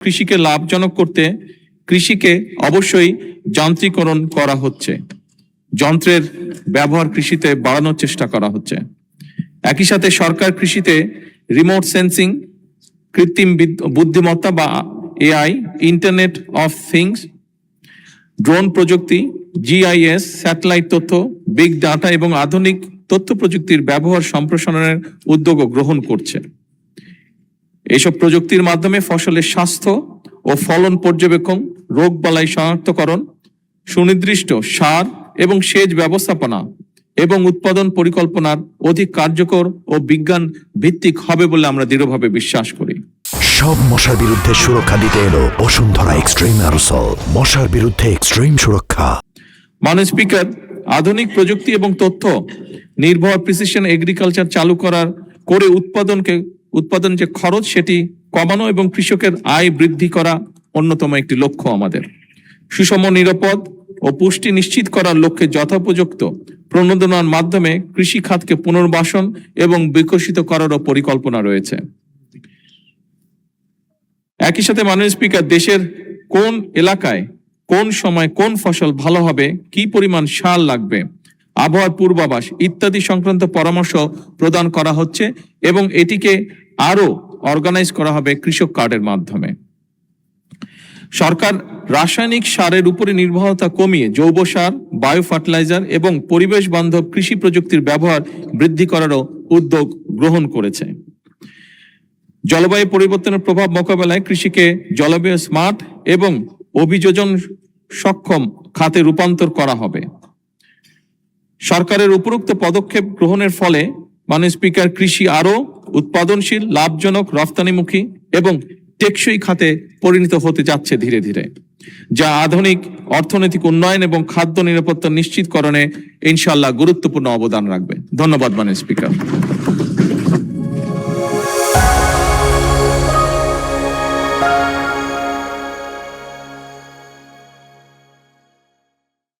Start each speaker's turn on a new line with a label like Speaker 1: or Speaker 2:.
Speaker 1: কৃষিকে লাভজনক করতে কৃষিকে অবশ্যই যান্ত্রিকরণ করা হচ্ছে, যন্ত্রের ব্যবহার কৃষিতে বাড়ানোর চেষ্টা করা হচ্ছে। একই সাথে সরকার কৃষিতে রিমোট সেন্সিং, কৃত্রিম বুদ্ধিমত্তা বা AI, internet of things, drone প্রযুক্তি, জিআইএস, স্যাটেলাইট তথ্য, বিগ ডাটা এবং আধুনিক তথ্য প্রযুক্তির ব্যবহার সম্প্রসারণের উদ্যোগ গ্রহণ করছে। এইসব প্রযুক্তির মাধ্যমে ফসলের স্বাস্থ্য ও ফলন পর্যবেক্ষণ, রোগবালাই শনাক্তকরণ, সুনির্দিষ্ট সার এবং সেচ ব্যবস্থাপনা এবং উৎপাদন পরিকল্পনার অধিক কার্যকর ও বিজ্ঞান ভিত্তিক হবে বলে আমরা দৃঢ়ভাবে বিশ্বাস করি।
Speaker 2: সব মশার বিরুদ্ধে সুরক্ষা দিতে এলো বসুন্ধরা এক্সট্রিম অ্যারোসল, মশার বিরুদ্ধে এক্সট্রিম সুরক্ষা।
Speaker 1: মাননীয় স্পিকার, আধুনিক প্রযুক্তি এবং তথ্য নির্ভর প্রিসিশন এগ্রিকালচার চালু করে উৎপাদন যে খরচ সেটি কমানো এবং কৃষকের আয় বৃদ্ধি করা অন্যতম একটি লক্ষ্য আমাদের। সুষম, নিরাপদ ও পুষ্টি নিশ্চিত করার লক্ষ্যে যথোপযুক্ত প্রণোদনার মাধ্যমে কৃষি খাতকে পুনর্বাসন এবং বিকশিত করারও পরিকল্পনা রয়েছে। একই সাথে মাননীয় স্পিকার, দেশের কোন এলাকায় কোন সময় কোন ফসল ভালো হবে, কি পরিমাণ সার লাগবে, আবহাওয়ার পূর্বাভাস ইত্যাদি সংক্রান্ত পরামর্শ প্রদান করা হচ্ছে এবং এটিকে আরো অর্গানাইজ করা হবে কৃষক কার্ডের মাধ্যমে। সরকার রাসায়নিক সারের উপরে নির্ভরতা কমিয়ে জৈব সার, বায়ো ফার্টিলাইজার এবং পরিবেশ বান্ধব কৃষি প্রযুক্তির ব্যবহার বৃদ্ধি করারও উদ্যোগ গ্রহণ করেছে। জলবায়ু পরিবর্তনের প্রভাব মোকাবেলায় কৃষিকে জলবায়ু স্মার্ট এবং অভিযোজন সক্ষম খাতে রূপান্তর করা হবে। সরকারের উপরোক্ত পদক্ষেপ গ্রহণের ফলে মাননীয় স্পিকার, কৃষি আরো উৎপাদনশীল, লাভজনক, রফতানিমুখী এবং টেকসই খাতে পরিণত হতে যাচ্ছে ধীরে ধীরে, যা আধুনিক অর্থনৈতিক উন্নয়ন এবং খাদ্য নিরাপত্তা নিশ্চিতকরণে ইনশাআল্লাহ গুরুত্বপূর্ণ অবদান রাখবে। ধন্যবাদ মাননীয় স্পিকার।